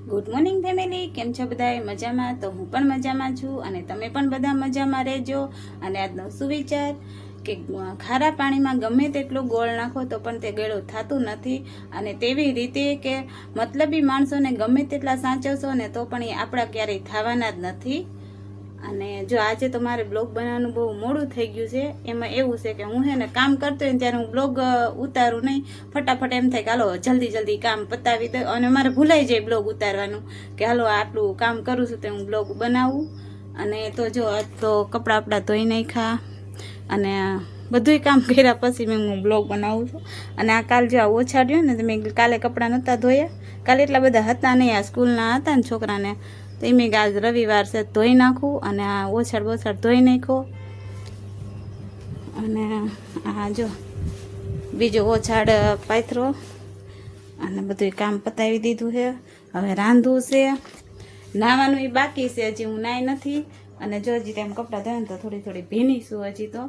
Good morning family, કેમ છો બધાએ? મજામાં? તો હું પણ મજામાં છું અને તમે પણ બધા મજામાં રહેજો. અને આજનો સુવિચાર કે ખારા પાણીમાં ગમે તેટલું ગોળ નાખો તો પણ તે ગળું થતું નથી. અને તેવી રીતે કે મતલબી માણસોને ગમે તેટલા સાચવશો ને તો પણ એ આપણા ક્યારેય થવાના જ નથી. અને જો આજે તો મારે બ્લોગ બનાવવાનું બહુ મોડું થઈ ગયું છે. એમાં એવું છે કે હું ને કામ કરતો હોય ત્યારે હું બ્લોગ ઉતારું નહીં. ફટાફટ એમ થાય કે હાલો જલ્દી કામ પતાવી દઉં, અને મારે ભૂલાઈ જાય બ્લોગ ઉતારવાનું કે હાલો આટલું કામ કરું છું તો હું બ્લોગ બનાવું. અને તો જો આજ તો કપડાં આપણા ધોઈ નાખ્યા અને બધુંય કામ કર્યા પછી હું બ્લોગ બનાવું છું. અને આ કાલ જો આ ઓછાડ્યો ને તો મેં કાલે કપડાં નહોતા ધોયા, કાલે એટલા બધા હતા નહીં, આ સ્કૂલના હતા ને છોકરાને, તો એ મેં આજ રવિવાર છે ધોઈ નાખું. અને આ ઓછાડ ધોઈ નાખો. અને આ જો બીજો ઓછાડ પાથરો અને બધું કામ પતાવી દીધું છે. હવે રાંધવું છે, નાવાનું એ બાકી છે, હજી હું નાઈ નથી. અને જો હજી તેમ કપડાં ધોયા ને તો થોડી ભીની છું હજી તો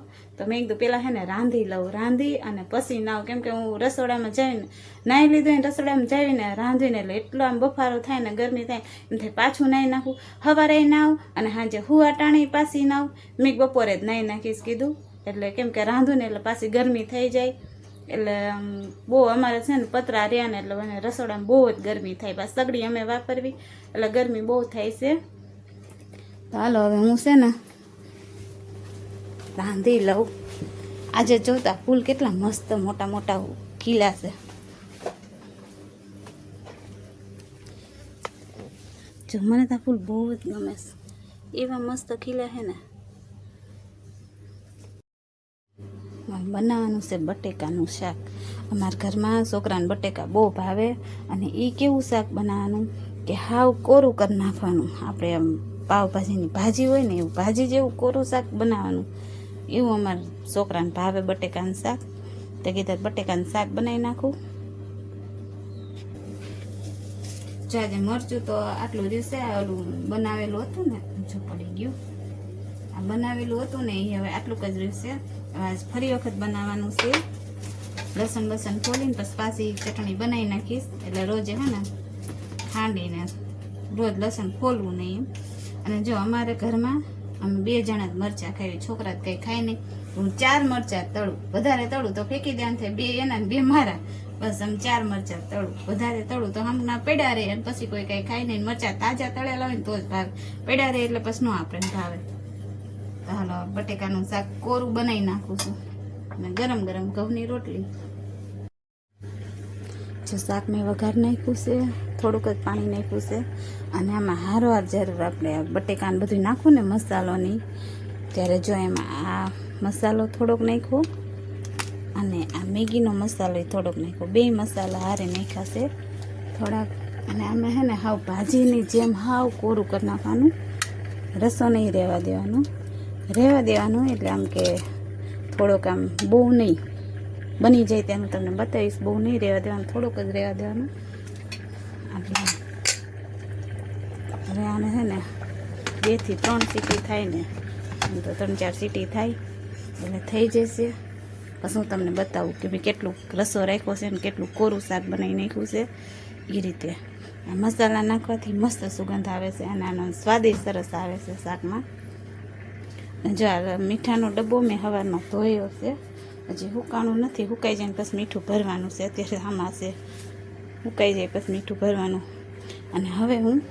મેં કીધું પહેલાં હે ને રાંધી લઉં, રાંધી અને પછી નાવ. કેમ કે હું રસોડામાં જઈને નાહી લીધું ને રસોડામાં જઈને રાંધીને એટલે એટલો આમ બફારો થાય ને ગરમી થાય એમ થાય પાછું નાહી નાખું. સવારે નાવ અને સાંજે હુવા ટાણી પાછી નાવ. મેં બપોરે જ નાહી નાખીશ કીધું, એટલે કેમ કે રાંધું ને એટલે પાછી ગરમી થઈ જાય. એટલે બહુ અમારે છે ને પતરા રહ્યા ને એટલે મને રસોડામાં બહુ જ ગરમી થાય. પાછી સગડી અમે વાપરવી એટલે ગરમી બહુ થાય છે. તો હાલો હવે હું છે ને રાંધી લઉં. આજે જોતા ફૂલ કેટલા મસ્ત મોટા મોટા ખીલા છે. જો મને તો ફૂલ બહુ જ ગમે છે, એવા મસ્ત ખીલા છે ને. બનાવવાનું છે બટેકાનું શાક. અમારા ઘરમાં છોકરાને બટેકા બહુ ભાવે. અને એ કેવું શાક બનાવવાનું કે હાવ કોરું કરી નાખવાનું. આપણે આમ પાવભાજીની ભાજી હોય ને એવું ભાજી જેવું કોરું શાક બનાવવાનું, એવું અમારા છોકરાને ભાવે બટેકાનું શાક. તો કીધું બટેકાનું શાક બનાવી નાખું. જો આજે મરચું તો આટલું રહેશે. ઓલું બનાવેલું હતું ને, જો પડી ગયું, આ બનાવેલું હતું ને એ હવે આટલું જ રહેશે. આજ ફરી વખત બનાવવાનું છે. લસણ ફોલીને પછી પાછી ચટણી બનાવી નાખીશ. એટલે રોજે હે ને ખાંડીને રોજ લસણ ફોલવું નહીં એમ. અને જો અમારે ઘરમાં અમે 2 જણા જ મરચાં ખાવી, છોકરા કંઈ ખાય નહીં. હું 4 મરચાં તળું, વધારે તળું તો ફેંકી દેવાનું થાય, 2 એના ને 2 મારા. બસ આમ 4 મરચાં તળું, વધારે તળું તો હમણાં પડ્યા રહે અને પછી કોઈ કંઈ ખાય નહીં. મરચાં તાજા તળેલા હોય ને તો જ ભાવે, પડ્યા રહે એટલે પછી ન આપણને ભાવે. તો હાલો બટેકાનું શાક કોરું બનાવી નાખું છું. અને ગરમ ઘઉંની રોટલી. જો શાક મેં વઘાર નાખ્યું છે, થોડુંક જ પાણી નાખ્યું છે. અને આમાં હારવાર જરૂર આપણે બટેકાને બધું નાખવું ને મસાલોની, ત્યારે જો એમાં આ મસાલો થોડોક નાખ્યો અને આ મેગીનો મસાલો થોડોક નાખ્યો. 2 મસાલા હારે નાખ્યા છે થોડાક. અને આમાં હે ને હાવ ભાજીની જેમ હાવ કોરું કરી નાખવાનું, રસો નહીં રહેવા દેવાનું. એટલે આમ કે થોડોક આમ બહુ નહીં બની જાય ત્યાં તમને બતાવીશ. બહુ નહીં રહેવા દેવાનું, થોડુંક જ રહેવા દેવાનું. આપણે હવે આને છે ને 2 થી 3 સીટી થાય ને, તો 3-4 સીટી થાય એટલે થઈ જશે. પછી હું તમને બતાવું કે ભાઈ કેટલું રસો રાખ્યો છે ને કેટલું કોરું શાક બનાવી નાખ્યું છે. એ રીતે આ મસાલા નાખવાથી મસ્ત સુગંધ આવે છે અને આનો સ્વાદ સરસ આવે છે શાકમાં. જો આ મીઠાનો ડબ્બો મેં સવારનો ધોયો છે, હજી હુકાણું નથી. હુકાઈ જાય પછી મીઠું ભરવાનું છે. અત્યારે આમાં છે, હુકાઈ જાય પછી મીઠું ભરવાનું. અને હવે હું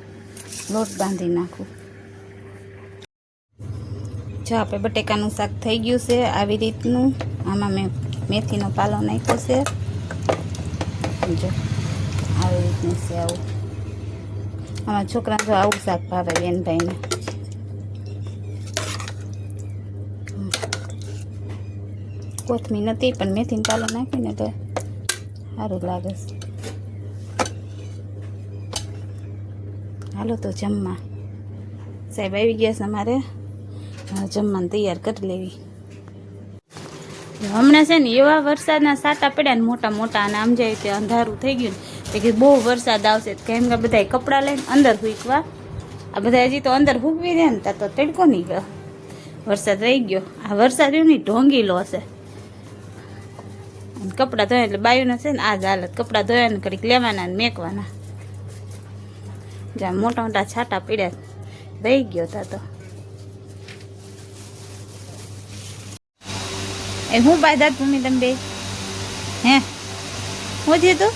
લોટ બાંધી નાખું. જો આપણે બટેકાનું શાક થઈ ગયું છે આવી રીતનું. આમાં મેં મેથીનો પાલો નાખ્યો છે. જો આવી રીતનું છે. આવું આમાં છોકરા જો આવું શાક ભાવે બેનભાઈને. કોથમીર નથી પણ મેથીનો પાલો નાખીને તો સારું લાગે છે. હાલો તો જમવા. સાહેબ આવી ગયા છે અમારે, જમવાનું તૈયાર કરી લેવી. હમણાં છે ને એવા વરસાદના સાટા પડ્યા ને મોટા અને આમ જાય તે અંધારું થઈ ગયું ને કે બહુ વરસાદ આવશે. કેમ કે બધા કપડાં લઈને અંદર સૂકવા, આ બધા હજી તો અંદર સૂકવી દે ને ત્યાં તો તડકો નહીં ગયો, વરસાદ રહી ગયો. આ વરસાદ એવું નહીં ઢોંગીલો હશે. કપડાં ધોયા એટલે બાયુના છે ને આ જ હાલત, કપડાં ધોયા ને ઘડીક લેવાના ને મેકવાના. જ્યાં મોટા મોટા છાંટા પડ્યા રહી ગયો તા તો એ હું બાધા ભૂમિ તમે બે હે હું જે તું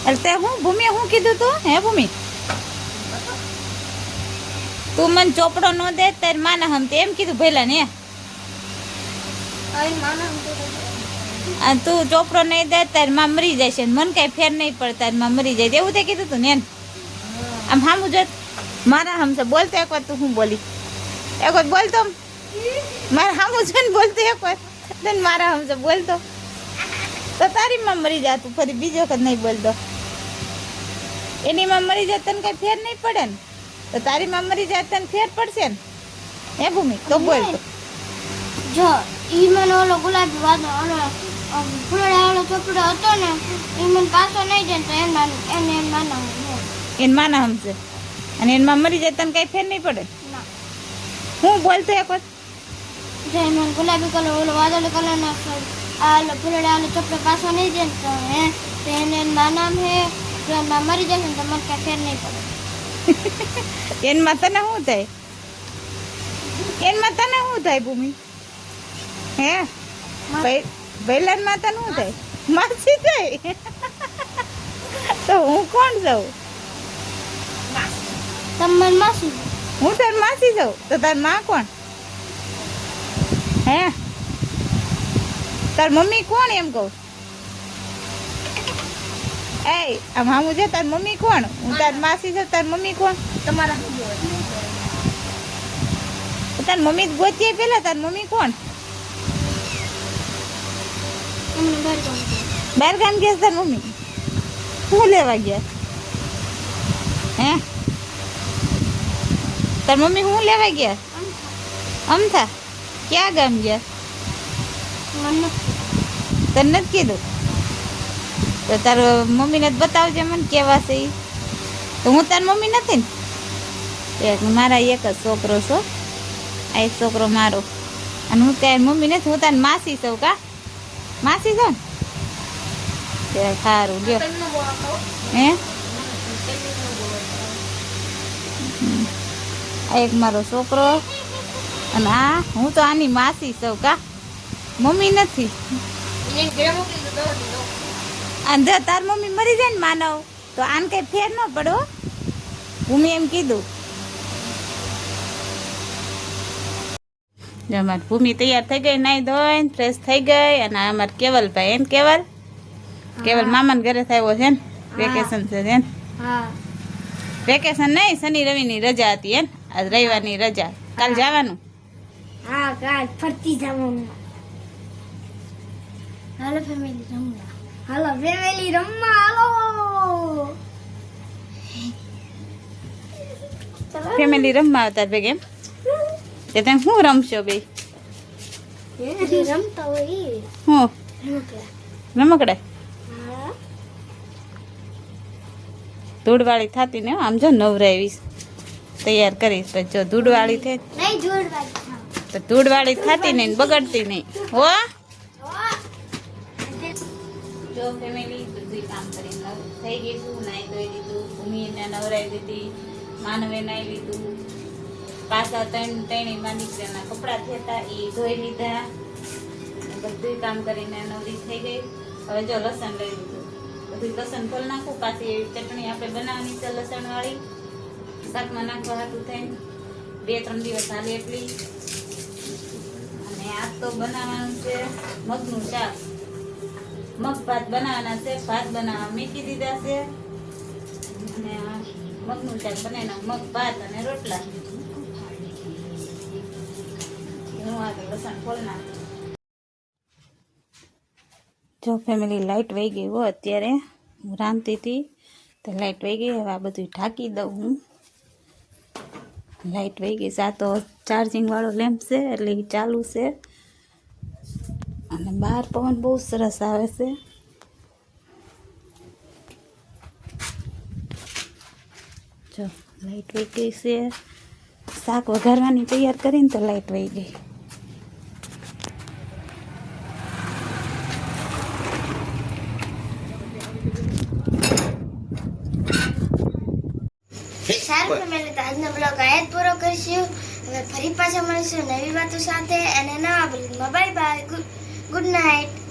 એટલે તે હું ભૂમિ હું કીધું તું હે ભૂમિ તું મને ચોપડો ન દે તાર માના હમ એમ કીધું ભેલા ને તું ચોપડો નહીં દે તાર માં મરી જાય છે મન કઈ ફેર નહીં પડે તાર માં મરી જાય એવું તે કીધું તું ને આમ હામું જો મારા હમ બોલતો એક વાર તું હું બોલી એક વાર બોલતો મારા હામું છે ને બોલતો એક વાર મારા હમ બોલતો તો તારી માં મરી જા તું ફરી બીજી વખત નહીં બોલતો એની માં મરી જાય તને કઈ ફેર નહીં પડે ને તો તારી માં મરી જાય તને ફેર પડશે ને હે ભૂમિ તો બોલતો જો ઈ મને ઓલો ગુલાબી વાદો ઓલો ફૂલડાવાળો ચોપડો હતો ને ઈ મને પાછો નહીં જાય તો એને માના હમશે અને એમાં મરી જાય તને કઈ ફેર નહીં પડે ના હું બોલતો એક વખત જો મને ગુલાબી કલર ઓલો વાદળી કલર નો આ ફૂલડાવાળો ચોપડો પાછો નહીં જાય તો તો એને માના હે જો એમાં મરી જાય ને તો મને કઈ ફેર નહીં પડે એનમાં તને શું થાય એનમાં તને શું થાય ભૂમિ હે ભૈલાન માતા શું થાય માસી થાય તો હું કોણ જાઉં તમે માસી હું તાર માસી જાઉં તો તાર માં કોણ હે તાર મમ્મી કોણ એમ કહું એ આમ હામું છે તાર મમ્મી કોણ હું તાર માસી છું તાર મમ્મી કોણ તમારા તાર મમ્મી ગોતીએ પેલા તાર મમ્મી કોણ બહાર ગામ ગયા તાર મમ્મી શું લેવા ગયા હે તાર મમ્મી શું લેવા ગયા અમથા ક્યાં ગામ ગયા તને નથી કીધું તો તાર મમ્મીને જ બતાવજે મને કેવા છે ઈ તો હું તાર મમ્મી નથી ને એક મારા એક જ છોકરો છો આ એક છોકરો મારો અને હું તાર મમ્મી નથી હું તાર માસી છું કા માસી છો ને સારું લ્યો હે આ એક મારો છોકરો અને આ હું તો આની માસી છું કા મમ્મી નથી અને તાર મમ્મી મરી જાય ને માનવ તો આને કઈ ફેર ન પડો ભૂમિ એમ કીધું જો અમારી ભૂમિ તૈયાર થઈ ગઈ નાઈ ધોઈને ફ્રેશ થઈ ગઈ અને અમારે કેવલભાઈ એને કેવલ મામાને ઘરે થયો છે ને વેકેશન છે ને વેકેશન નહીં શનિ રવિની રજા હતી એમ આજ રવિવારની રજા કાલ જવાનું હા કાલ ફરતી જવાનું હાલો ફેમિલી રમવા હાલો ફેમિલી રમવા આવતા ભેગ એમ તે તમે શું રમશો બે રમતા હોય હું રમકડા ધૂળવાળી થતી ને આમ જો નવરાવીશ તૈયાર કરીશ પછી જો ધૂળવાળી થાય નહીં જોડવા તો ધૂળવાળી થતી નહીં બગડતી નહીં હો જો ફેમિલી બધું કામ કરીને થઈ ગઈ છું નાઈ ધોઈ લીધું ભૂમિને નવરાવી દીધી માનવે નાઈ લીધું પાછા ત્રણેય માં દીકરાના કપડાં થયા એ ધોઈ લીધા બધું કામ કરીને નવરી થઈ ગઈ હવે જો લસણ લઈ લીધું બધું લસણ ખોલ નાખું પાછી એવી ચટણી આપણે બનાવવાની છે લસણ વાળી શાકમાં નાખવા હાટું થઈને 2-3 દિવસ હાલે એટલી અને આજ તો બનાવવાનું છે મગનું શાક મગ ભાત બનાવવાના છે ભાત બનાવવા મૂકી દીધા છે અને મગનું શાક બનાવીને મગ ભાત અને રોટલા હું આગળ લસણ ખોલ નાખું જો ફેમિલી લાઇટ વહી ગઈ હો અત્યારે હું રાંધતી હતી તો લાઇટ વહી ગઈ હવે આ બધું ઢાંકી દઉં હું લાઇટ વહી ગઈ આ તો ચાર્જિંગ વાળો લેમ્પ છે એટલે એ ચાલુ છે અને બહાર પવન બહુ સરસ આવે છે જો લાઇટ વહી ગઈ છે શાક વઘારવાની તૈયાર કરીને તો લાઇટ વહી ગઈ સારું ફેમિલી, તો આજનો બ્લોગ આ જ પૂરો કરીશું. હવે ફરી પાછા મળીશું નવી વાતો સાથે અને નવા બ્લોગમાં. Bye bye, good night.